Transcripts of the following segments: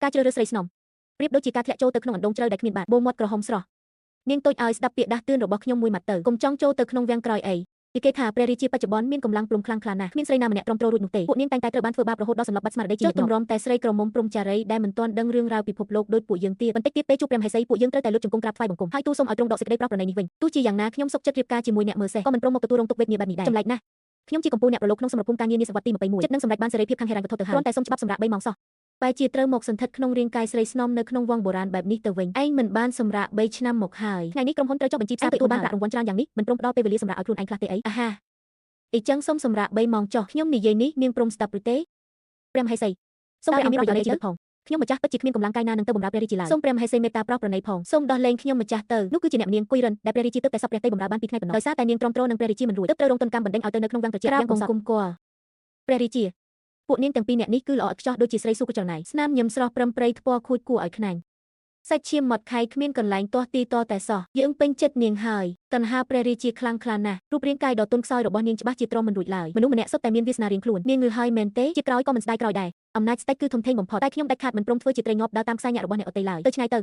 ការជ្រើសរើសស្រីស្នំប្រៀបដូចជាការធ្លាក់ចូលទៅក្នុងអណ្ដូងជ្រៅដែលគ្មានបាតបូមមាត់ក្រហមស្រស់នាងតូចឲ្យស្ដាប់ពាក្យដាស់តឿនរបស់ខ្ញុំមួយម៉ាត់ទៅកុំចង់ចូលទៅក្នុងវាំងក្រោយអីពីគេថាព្រះរាជាបច្ចុប្បន្នមានកម្លាំងព្រំខ្លាំងខ្លាណាស់គ្មានស្រីណាម្នាក់ទ្រាំទ្ររួចនោះទេពួកនាងតែងតែត្រូវបានធ្វើបាបរហូតដល់សន្លប់បាត់ស្មារតីជាញឹកញាប់ចុះទម្រាំតែស្រីក្រមុំព្រំចារីដែលមិនទាន់ដឹងរឿងរ៉ាវពិភពលោកដូចពួកយើងទៀតបន្តិចទៀតពេលជួបព្រះមហេសីពួកយើងត្រូវតែលុតជង្គង់ក្រាបថ្វាយបង្គំហើយទូលសូមឲ្យទ្រង់ដកសេចក្តីប្រោសប្រណីនេះវិញទោះជាយ៉ាងណាខ្ញុំសុខចិត្តរៀបការជាមួយអ្នកមើលសេះក៏មិនព្រមមកទទួលរងទុក្ខវេទនាបែបនេះដែរចម្លែកណាស់ខ្ញុំជាកំពូលអ្នកប្រឡូកក្នុងសមរភូមិការងារនាសវត្សទី21ចិត្តនឹងសម្រេចបានសេរីភាពខាងហិរញ្ញវត្ថុទៅហើយគ្រាន់តែសុំច្បាប់សម្រាប់3ម៉ោងសោះបែរជាត្រូវមកសន្ធិដ្ឋក្នុងរាងកាយស្រីស្នំនៅក្នុងវងបុរាណបែបនេះទៅវិញឯងមិនបានសម្រាក3ឆ្នាំមកហើយថ្ងៃនេះក្រុមហ៊ុនត្រូវចុះបញ្ជីផ្សារទទួលបានប្រាក់រង្វាន់ច្រើនយ៉ាងនេះមិនព្រមផ្ដល់ពេលវេលាសម្រាប់ឲ្យខ្លួនឯងខ្លះទេអីអាហាអីចឹងសុំសម្រាក3ម៉ោងចុះខ្ញុំនិយាយនេះនាងព្រមស្ដាប់ឬទេព្រះមហេសីសូមព្រះមានប្រយោជន៍អីទៅផងខ្ញុំម្ចាស់ពិតជាគ្មានកម្លាំងកាយណានឹងទៅបម្រើព្រះរាជាឡើយសូមព្រះមហេសីមេត្តាប្រោសប្រណីផងសូមដោះលែងខ្ញុំម្ចាស់ទៅនោះគឺជាអ្នកនាងគុយរិនដែលព្រះរាជាទើបតែសពព្រះតីបម្រើបាន2ថ្ងៃប៉ុណ្ណោះដោយសារតែនាងទ្រាំទ្រនឹងព្រះរាជាមិនរួចទើបត្រូវរងទណ្ឌកម្មបណ្ដេញឲ្យទៅនៅក្នុងវាំងត្រជាក់យ៉ាងបង្គំគល់ព្រះរាជាពួកនាងទាំងពីរនាក់នេះគឺល្អឥតខ្ចោះដូចជាស្រីស៊ូកចលណៃស្នាមញឹមស្រស់ប្រឹមប្រៃថ្ពាល់ខូចគួរឲ្យខ្នាញ់សាច់ឈាមមាត់ខៃគ្មានកន្លែងទាស់ទីតតែសោះយើងពេញចិត្តនាងហើយតណ្ហាព្រះរាជាខ្លាំងខ្លាណាស់រូបរាងកាយដ៏ទន់ខ្សោយរបស់នាងច្បាស់ជាទ្រាំមិនរួចឡើយមនុស្សម្នាក់សុទ្ធតែមានវាសនារៀងខ្លួននាងងើហើយមែនទេជាក្រោយក៏មិនស្ដាយក្រោយដែរអំណាចស្ដេចគឺធំធេងបំផុតតែខ្ញុំដាច់ខាតមិនព្រមធ្វើជាត្រីងាប់ដើរតាមខ្សែញាក់របស់អ្នកអតីឡើយទៅឆ្ងាយទៅ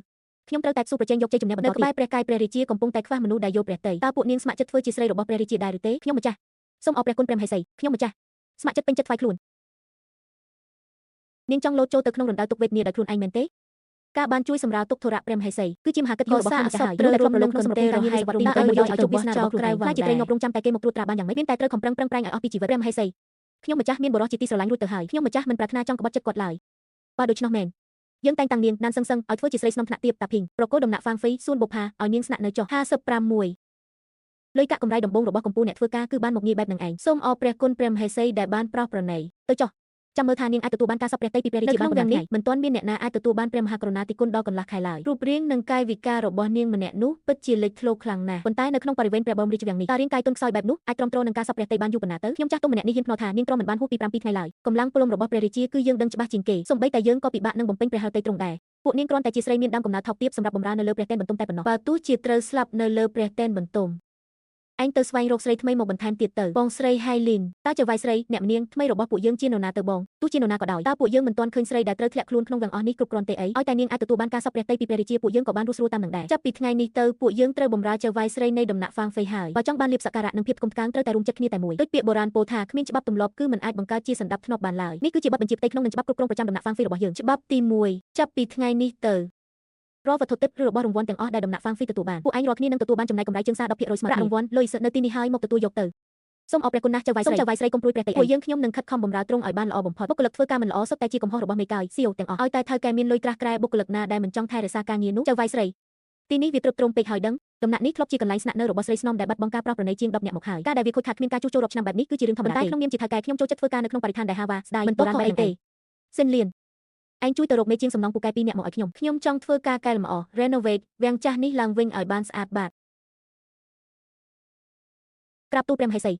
ខ្ញុំត្រូវតែស៊ូប្រជែងយកជ័យជំនះបន្តទៀតនៅក្បែរព្រះកាយព្រះរាជាកំពុងតែខ្វះមនុស្សដែលយកព្រះតីតើពួកនាងស្ម័គ្រចិត្តធ្វើជាស្រីរបស់ព្រះរាជាដែរឬទេខ្ញុំម្ចាស់សូមអរព្រះគុណព្រះមហេសីខ្ញុំម្ចាស់ស្ម័គ្រចិត្តពេញចិត្តថ្វាយខ្លួននាងចង់លោតចូលទៅក្នុងរណ្ដៅទុក្ខវេទនាដោយខ្លួនឯងមែនទេការបានជួយសម្រាលទុក្ខធុរៈព្រះមហេសីគឺជាមហាកិត្តិយសរបស់ខ្ញុំម្ចាស់ហើយត្រូវរំលងក្នុងសមរភូមិការងារសវត្តទីឲ្យយកឲ្យជោគវាសនារបស់ខ្លួនឯងខ្លាចជាត្រីងាប់រងចាំតែគេមកត្រួតត្រាបានយ៉ាងម៉េចមានតែត្រូវខំប្រឹងប្រែងឲ្យអស់ពីជីវិតព្រះមហេសីខ្ញុំម្ចាស់មានបរិសុទ្ធជាទីស្រឡាញ់រួចទៅហើយខ្ញុំម្ចាស់មិនប្រាថ្នាចង់ក្បត់ចិត្តគាត់ឡើយបើដូច្នោះមែនយើងតែងតាំងនាងណានសឹងឲ្យធ្វើជាស្រីស្នំថ្នាក់ទាបតាភីងប្រគល់ដំណាក់ហ្វាងហ្វ៊ីសួនបុផាឲ្យនាងស្នាក់នៅចុះ55លុយកាក់កម្រៃដំបងរបស់កម្ពុជាអ្នកធ្វើការគឺបានមកងាយបែបនឹងឯងសូមអរព្រះគុណព្រះមហេសីដែលបានប្រោសប្រណីទៅចុះចាំមើលថានាងអាចទទួលបានការសពព្រះតីពីព្រះរាជាបានប៉ុណ្ណាថ្ងៃមិនទាន់មានអ្នកណាអាចទទួលបានព្រះមហាករុណាธิគុណដល់កន្លះខែឡើយរូបរាងនិងកាយវិការរបស់នាងម្នាក់នោះពិតជាលេចធ្លោខ្លាំងណាស់ប៉ុន្តែនៅក្នុងបរិវេណព្រះបរមរាជវាំងនេះតើរាងកាយទន់ខ្សោយបែបនោះអាចទ្រាំទ្រនឹងការសពព្រះតីបានយូរប៉ុណ្ណាទៅខ្ញុំចាស់ទុំម្នាក់នេះហ៊ានភ្នាល់ថានាងទ្រាំមិនបានហួសពី7ថ្ងៃឡើយកម្លាំងពលំរបស់ព្រះរាជាគឺយើងដឹងច្បាស់ជាងគេសូម្បីតែយើងក៏ពិបាកនឹងបំពេញព្រះហឫទ័យទ្រង់ដែរពួកនាងគ្រាន់តែជាស្រីមានដើមកំណើតថោកទាបសម្រាប់បម្រើនៅលើព្រះទែនបន្ទុំតែប៉ុណ្ណោះបើទោះជាត្រូវស្លាប់នៅលើព្រះទែនបន្ទុំឯងទៅស្វែងរកស្រីថ្មីមកបន្ថែមទៀតទៅបងស្រីហៃលីនតើចៅវាយស្រីអ្នកនាងថ្មីរបស់ពួកយើងជានរណាទៅបងទោះជានរណាក៏ដោយតើពួកយើងមិនទាន់ឃើញស្រីដែលត្រូវធ្លាក់ខ្លួនក្នុងវាំងអស់នេះគ្រប់គ្រាន់ទេអីឲ្យតែនាងអាចទទួលបានការសពព្រះតីពីព្រះរាជាពួកយើងក៏បានរស់ស្រួលតាមនឹងដែរចាប់ពីថ្ងៃនេះទៅពួកយើងត្រូវបម្រើចៅវាយស្រីនៃដំណាក់ហ្វាងហ្វេហើយបើចង់បានលៀបសក្ការៈនិងភាពថ្កុំថ្កើងត្រូវតែរួមចិត្តគ្នាតែមួយដូចពាក្យបុរាណពោលថាគ្មានច្បាប់ទម្លាប់គឺមិនអាចបង្កើតជាសណ្ដាប់ធ្នាប់បានឡើយនេះគឺជាបទបញ្ជាផ្ទៃក្នុងនិងច្បាប់គ្រប់គ្រងប្រចាំដំណាក់ហ្វាងហ្វេរបស់យើងច្បាប់ទី1ចាប់ពីថ្ងៃនេះទៅរាល់វត្ថុទិព្វឬរបស់រង្វាន់ទាំងអស់ដែលដំណាក់ហ្វាងហ្វីទទួលបានពួកឯងរាល់គ្នានឹងទទួលបានចំណែកកម្រៃជើងសារ 10% ស្មើគ្នារង្វាន់លុយសិតនៅទីនេះហើយមកទទួលយកទៅសូមអរព្រះគុណណាស់ចៅវាយស្រីកុំព្រួយព្រះតីពួកយើងខ្ញុំនឹងខិតខំបម្រើទ្រង់ឲ្យបានល្អបំផុតបុគ្គលិកធ្វើការមិនល្អសុទ្ធតែជាកំហុសរបស់មេកាយសៀវទាំងអស់ឲ្យតែថៅកែមានលុយក្រាស់ក្រែបុគ្គលិកណាដែលមិនចង់ថែរក្សាការងារនោះចៅវាយស្រីទីនេះវាទ្រឹបទ្រង់ពេកហើយដឹងដំណាក់នេះធ្លាប់ជាកន្លែងស្នាក់នៅរបស់ស្រីស្នំដែលបាត់បង់ការប្រោសប្រណីជាង10នាក់មកហើយការដែលវាខូចខាតគ្មានការជួសជុលរាប់ឆ្នាំបែបនេះគឺជារឿងធម្មតាតែក្នុងនាមជាថៅកែខ្ញុំចូលចិត្តធ្វើការនៅក្នុងបរិស្ថានដែលហាវ៉ាស្ដាយមិនទាន់ខុសអីទេសិនលៀនឯងជួយទៅរកមេជាងសំណងពូកែ2នាក់មកឲ្យខ្ញុំចង់ធ្វើការកែលម្អ renovate វាំងចាស់នេះឡើងវិញឲ្យបានស្អាតបាតក្រាបទូលព្រះមហេសី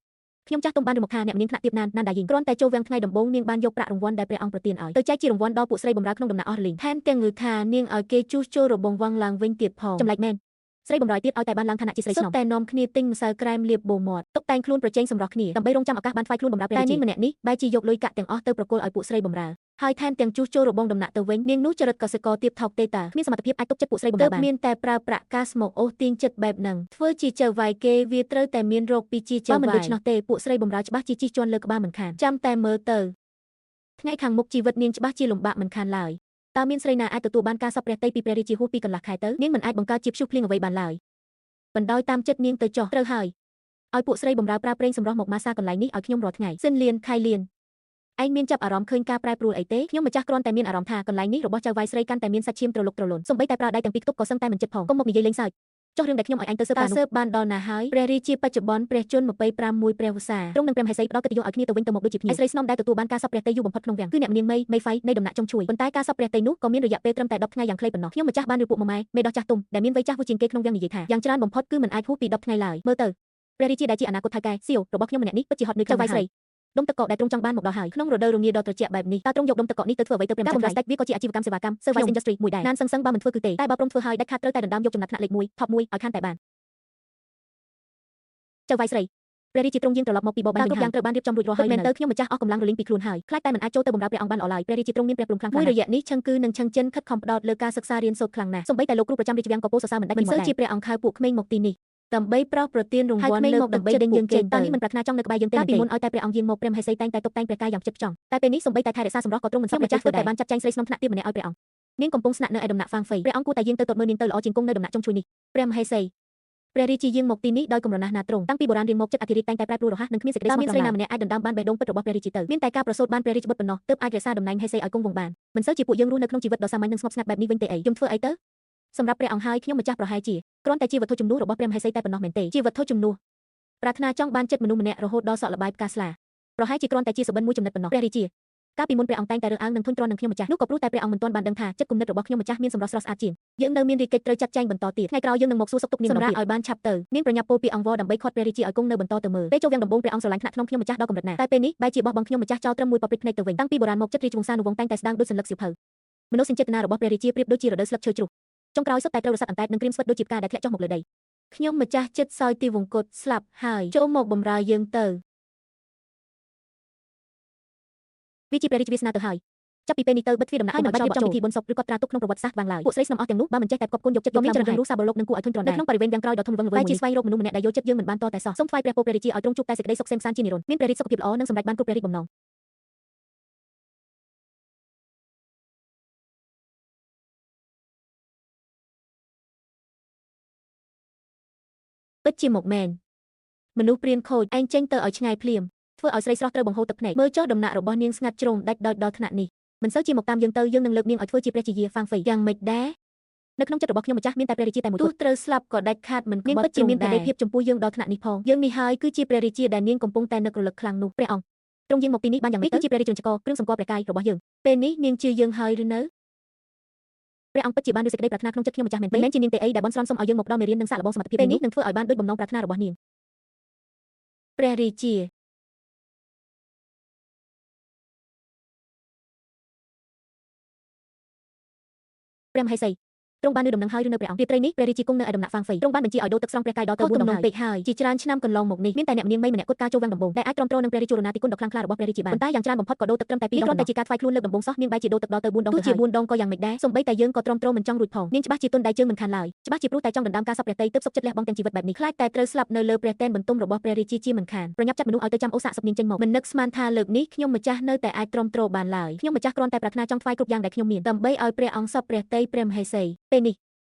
ខ្ញុំចាស់ទុំបានរំខានអ្នកនាងថ្នាក់ទាបណានដាយីងគ្រាន់តែចូលវាំងថ្ងៃដំបូងនាងបានយកប្រាក់រង្វាន់ដែលព្រះអង្គប្រទានឲ្យទៅចែកជារង្វាន់ដល់ពួកស្រីបម្រើក្នុងដំណាក់អស់រលីងថែមទាំងងើថានាងឲ្យគេជួសជុលរបងវាំងឡើងវិញទៀតផងចម្លែកមែនស្រីបម្រើទៀតឲ្យតែបានឡើងឋានៈជាស្រីស្នំតែនាំគ្នាទិញម្សៅក្រែមលាបបូមាត់តុបតែងខ្លួនប្រជែងសម្រស់គ្នាដើម្បីរងចាំឱកាសបានថ្វាយខ្លួនបម្រើព្រះរាជាតែនាងម្នាក់នេះបែរជាយកលុយកាក់ទាំងអស់ទៅប្រគល់ឲ្យពួកស្រីបម្រើហើយថែមទាំងជួសជុលរបងដំណាក់ទៅវិញនាងនោះចរិតកសិករទៀបថោកទេតាគ្មានសមត្ថភាពអាចទប់ចិត្តពួកស្រីបម្រើបានមានតែប្រើប្រាក់កាសមកអូសទាញចិត្តបែបហ្នឹងធ្វើជាចៅវាយគេវាត្រូវតែមានរោគពីជាចៅវាយបើមិនដូច្នោះទេពួកស្រីបម្រើច្បាស់ជាជិះជាន់លើក្បាលមិនខានចាំតែមើលទៅថ្ងៃខាងមុខជីវិតនាងច្បាស់ជាលំបាកមិនខានឡើយតើមានស្រីណាអាចទទួលបានការសពព្រះតីពីព្រះរាជាហួសពីកន្លះខែទៅនាងមិនអាចបង្កើតជាព្យុះភ្លៀងអ្វីបានឡើយបណ្ដោយតាមចិត្តនាងទៅចុះត្រូវហើយឲ្យពួកស្រីបម្រើប្រើប្រេងសម្រស់មកម៉ាសាកន្លែងនេះឲ្យខ្ញុំរាល់ថ្ងៃសិនលៀនខៃលៀនឯងមានចាប់អារម្មណ៍ឃើញការប្រែប្រួលអីទេខ្ញុំម្ចាស់គ្រាន់តែមានអារម្មណ៍ថាកន្លែងនេះរបស់ចៅវាយស្រីកាន់តែមានសាច់ឈាមត្រលុកត្រលន់សូម្បីតែប្រើដៃទាំងពីរគប់ក៏សឹងតែមិនចិត្តផងកុំមកនិយាយលេងសើចចុះរឿងដែលខ្ញុំឲ្យឯងទៅស៊ើបបានដល់ណាហើយព្រះរាជាបច្ចុប្បន្នព្រះជន្ម25មួយព្រះវស្សាទ្រង់នឹងព្រះមហេសីផ្ដល់កិត្តិយសឲ្យគ្នាទៅវិញទៅមកដូចជាភ្ញៀវស្រីស្នំដែលទទួលបានការសពព្រះតីយូរបំផុតក្នុងវាំងគឺអ្នកនាងមេហ្វៃនៃដំណាក់ចុងជួយប៉ុន្តែការសពព្រះតីនោះក៏មានរយៈពេលត្រឹមតែ10ថ្ងៃយ៉ាងខ្លីប៉ុណ្ណោះខ្ញុំម្ចាស់បានឬពួកម៉ែមេដោះចាស់ទុំដែលមានវ័យចាស់ជាងគេក្នុងវាំងនិយាយថាយ៉ាងច្រើនបំផុតគឺមិនអាចហួសពី10ថ្ងៃឡើយមើលទៅព្រះរាជាដែលជាអនាគតថៅកែសៀវរបស់ខ្ញុំម្នាក់នេះពិតជាហត់នឿយខ្លាំងហើយដុំទឹកកកដែលទ្រង់ចង់បានមកដល់ហើយក្នុងរដូវរងាដ៏ត្រជាក់បែបនេះតើទ្រង់យកដុំទឹកកកនេះទៅធ្វើអ្វីទៅព្រះមហាក្សត្រវាក៏ជាអាជីវកម្មសេវាកម្ម service industry មួយដែរណានសឹងបើមិនធ្វើគឺទេតែបើព្រមធ្វើហើយដាច់ខាតត្រូវតែដណ្ដើមយកចំណាត់ថ្នាក់លេខ1 top 1ឲ្យខាន់តែបានចៅវាយស្រី ព្រះរាជាទ្រង់យាងត្រឡប់មកពីបបៃវិញហើយគ្រប់យ៉ាងត្រូវបានរៀបចំរួចរាល់ហើយមែនទៅខ្ញុំម្ចាស់អស់កម្លាំងរលីងពីខ្លួនហើយខ្លាចតែមិនអាចចូលទៅបម្រើព្រះអង្គបានល្អឡើយព្រះរាជាទ្រង់មានព្រះព្រំខ្លាំងមួយរយៈនេះឈឹងគឺនឹងឈឹងចិនខិតខំផ្ដោតលើការសិក្សារៀនសូត្រខ្លាំងណាស់សូម្បីតែលោកគ្រូប្រចាំរាជវាំងក៏ពោលសរសើរមិនដាច់ពីមាត់ដែរមិនសូវជាព្រះអង្គហៅពួកក្មេងមកទីនេះដើម្បីប្រោសប្រទានរង្វាន់លើកដើម្បីដេញយើងចេញតើនេះមិនប្រាថ្នាចង់នៅក្បែរយើងទេកាលពីមុនឲ្យតែព្រះអង្គយាងមកព្រះមហេសីតែងតែតុបតែងព្រះកាយយ៉ាងផ្ចិតផ្ចង់តែពេលនេះសូម្បីតែថែរក្សាសម្រស់ក៏ទ្រង់មិនសប្បុរសម្ចាស់ទើបតែបានចាត់ចែងស្រីស្នំថ្នាក់ទាបម្នាក់ឲ្យព្រះអង្គនាងកំពុងស្នាក់នៅឯដំណាក់ហ្វាងហ្វៃព្រះអង្គគួរតែយាងទៅទតមើលនាងទៅល្អជាងគង់នៅដំណាក់ចុងជ្រួយនេះព្រះមហេសីព្រះរាជាយាងមកទីនេះដោយកម្រណាស់ណាទ្រង់តាំងពីបុរាណរៀងមកចិត្តអធិរាជតែងតែប្រែប្រួលរហ័សនិងគ្មានសេចក្តីស្មោះត្រង់មានស្រីណាម្នាក់អាចដណ្ដើមបានបេះដូងពិតរបស់ព្រះរាជាទៅមានតែការប្រសូតបានព្រះរាជបុត្រប៉ុណ្ណោះទើបអាចរក្សាតំណែងហេសីឲ្យគង់វង្សបានមិនសូវជាពួកយើងរស់នៅក្នុងជីវិតដ៏សាមញ្ញនិងស្ងប់ស្ងាត់បែបនេះវិញទេអីខ្ញុំធ្វើអីទៅសម្រាប់ព្រះអង្គហើយខ្ញុំម្ចាស់ប្រហែលជាគ្រាន់តែជាវត្ថុជំនួសរបស់ព្រះមហេសីតែប៉ុណ្ណោះមែនទេជាវត្ថុជំនួសប្រាថ្នាចង់បានចិត្តមនុស្សម្នាក់រហូតដល់សក់លបាយផ្កាស្លាប្រហែលជាគ្រាន់តែជាសុបិនមួយចំណិតប៉ុណ្ណោះព្រះរាជាកាលពីមុនព្រះអង្គតែងតែរើសអើងនិងធុញទ្រាន់នឹងខ្ញុំម្ចាស់នោះក៏ព្រោះតែព្រះអង្គមិនទាន់បានដឹងថាចិត្តគំនិតរបស់ខ្ញុំម្ចាស់មានសម្រស់ស្រស់ស្អាតជាងយើងនៅមានរាជកិច្ចត្រូវចាត់ចែងបន្តទៀតថ្ងៃក្រោយយើងនឹងមកសួរសុខទុក្ខនាងសម្រាប់ឲ្យបានឆាប់ទៅនាងប្រញាប់ពោលពីអង្វរដើម្បីឃាត់ព្រះរាជាឲ្យគង់នៅបន្តទៅមើលពេលចូលវាំងដំបូងព្រះអង្គស្រឡាញ់ថ្នាក់ក្នុងខ្ញុំម្ចាស់ដល់កម្រិតណាតែពេលនេះបែរជាបោះបង់ខ្ញុំម្ចាស់ចោលត្រឹមមួយប៉ព្រិចភ្នែកទៅវិញតាំងពីបុរាណមកចិត្តរាជវង្សានុវង្សតែងតែស្ដាងដូចសន្លឹកសៀវភៅមនោសញ្ចេតនារបស់ព្រះរាជាប្រៀបដូចជារដូវស្លឹកឈើជ្រុះចុងក្រោយសុទ្ធតែត្រូវរសាត់អន្តែតនិងក្រៀមស្វិតដូចជាផ្កាដែលធ្លាក់ចុះមកលើដីខ្ញុំម្ចាស់ចិត្តសោយទីវង្គតស្លាប់ហើយចូលមកបម្រើយើងទៅវាជាព្រះរាជវាសនាទៅហើយចាប់ពីពេលនេះទៅបិទទ្វារដំណាក់ឲ្យមិនបាច់រៀបចំពិធីបុណ្យសពឬកត់ត្រាទុកក្នុងប្រវត្តិសាស្ត្រវាងឡើយពួកស្រីស្នំអស់ទាំងនោះបើមិនចេះតែផ្គប់គុណយកចិត្តយកតាមមានចរិតរឹងរូសសាបរលោកនិងគួរឲ្យធុញទ្រាន់ដែរក្នុងបរិវេណវាំងក្រោយដ៏ធំល្វឹងល្វើយមួយនេះតែជាស្វែងរកមនុស្សម្នាក់ដែលយកចិត្តយើងមិនបានតតែសោះសូមថ្វាយព្រះពរព្រះរាជាឲ្យទ្រង់ជួបតែសេចក្តីសុខសេមសាន្តជានិរន្តរ៍មានព្រះរាជសុខភាពល្អនិងសម្រេចបានគ្រប់ព្រះរាជបំណងពិតជាមកមែនមនុស្សព្រានខូចឯងចេញទៅឲ្យឆ្ងាយភ្លាមធ្វើឲ្យស្រីស្រស់ត្រូវបង្ហូរទឹកភ្នែកមើលចុះដំណាក់របស់នាងស្ងាត់ជ្រងដាច់ដោយដល់ថ្នាក់នេះមិនសូវជាមកតាមយើងទៅយើងនឹងលើកនាងឲ្យធ្វើជាព្រះជាយាហ្វាងហ្វៃយ៉ាងម៉េចដែរនៅក្នុងចិត្តរបស់ខ្ញុំម្ចាស់មានតែព្រះរាជាតែមួយទោះត្រូវស្លាប់ក៏ដាច់ខាតមិននាងពិតជាមានតែភាពចំពោះយើងដល់ថ្នាក់នេះផងយើងនេះហើយគឺជាព្រះរាជាដែលនាងកំពុងតែនឹករលឹកខ្លាំងនោះព្រះអង្គទ្រង់យាងមកទីនេះបានយ៉ាងម៉េចគឺជាព្រះរាជាចក្រគ្រឿងសម្គាល់ព្រះកាយរបស់យើងពេលនេះនាងជឿយើងហើយឬនៅព្រះអង្គពិតជាបានด้วยសេចក្តីប្រាថ្នាក្នុងចិត្តខ្ញុំម្ចាស់មែនទេមិនមែនជានាងទេអីដែលបន់ស្រន់សុំឲ្យយើងមកដល់មេរៀននិងសាកល្បងសមត្ថភាពពេលនេះនឹងធ្វើឲ្យបានដូចបំណងប្រាថ្នារបស់នាងព្រះរាជាព្រះមហេសីទ្រង់បានលើដំណឹងហើយឬនៅព្រះអង្គរាត្រីនេះព្រះរាជាគង់នៅឯដំណាក់ហ្វាងហ្វៃទ្រង់បានបញ្ជាឲ្យដូរទឹកស្រង់ព្រះកាយដល់ទៅ4ដងពេកហើយជាច្រើនឆ្នាំកន្លងមកនេះមានតែអ្នកនាងមីម្នាក់គត់ការចូលវាំងដំបូងដែលអាចទ្រាំទ្រនឹងព្រះរាជារណាទីគុណដ៏ខ្លាំងក្លារបស់ព្រះរាជាបានប៉ុន្តែយ៉ាងច្រើនបំផុតក៏ដូរទឹកត្រឹមតែ2ដងគ្រាន់តែជាការថ្វាយខ្លួនលើកដំបូងសោះនាងបែរជាដូរទឹកដល់ទៅ4ដងទោះជា4ដងក៏យ៉ាងមិនដែរសូម្បីតែយើងក៏ទ្រាំទ្រមិនចង់រួចផងនាងច្បាស់ជាទុនដៃជើងមិនខានឡើយច្បាស់ជាព្រោះតែចង់ដណ្ដើមការសពព្រះតីទើបសុខចិត្តលះបង់ទាំងជីវិតបែបនេះខ្លាចតែត្រូវស្លាប់នៅលើព្រះតែនបន្ទំរបស់ព្រះរាជាជាមិនខានប្រញាប់ចាត់មនុស្សឲ្យទៅចាំអូសាកសពនាងចេញមកមិននឹកស្មានថាលើកនេះខ្ញុំម្ចាស់នៅតែអាចទ្រាំទ្របានឡើយខ្ញុំម្ចាស់គ្រាន់តែប្រាថ្នាចង់ថ្វាយគ្រប់យ៉ាងដែលខ្ញុំមានដើម្បីឲ្យព្រះអង្គសពព្រះតីព្រះមហេសីពេលនេះ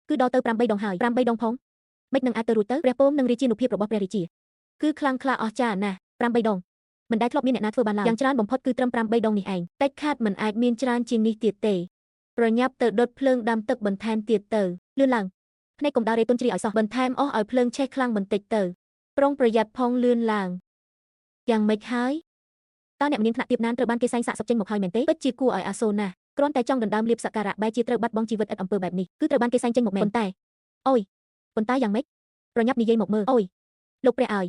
គឺដល់ទៅ8ដងហើយ8ដងផងមិននឹងអាចទៅរួចទៅព្រះពមនិងរាជានុភាពរបស់ព្រះរាជាគឺខ្លាំងក្លាអស្ចារ្យណាស់8ដងមិនដែលធ្លាប់មានអ្នកណាធ្វើបានឡើយយ៉ាងច្រើនបំផុតគឺត្រឹម8ដងនេះឯងតែខាតមិនអាចមានច្រើនជាងនេះទៀតទេប្រញាប់ទៅដុតភ្លើងដាំទឹកបន្ថែមទៀតទៅលឿនឡើងភ្នែកកុំដើររេទុនជ្រីឲ្យសោះបន្ថែមអស់ឲ្យភ្លើងឆេះខ្លាំងបន្តិចទៅប្រុងប្រយ័ត្នផងលឿនឡើងយ៉ាងម៉េចហើយតើអ្នកម្នាងថ្នាក់ទាបណានត្រូវបានគេសែងសាកសពចេញមកហើយមែនទេពិតជាគួរឲ្យអាសូរណាស់គ្រាន់តែចង់ដណ្ដើមលៀបសក្ការៈបែរជាត្រូវបាត់បង់ជីវិតឥតអំពើបែបនេះគឺត្រូវបានគេសែងចេញមកមែនប៉ុន្តែអូយប៉ុន្តែយ៉ាងម៉េចប្រញាប់និយាយមកមើលអូយលោកព្រះអើយ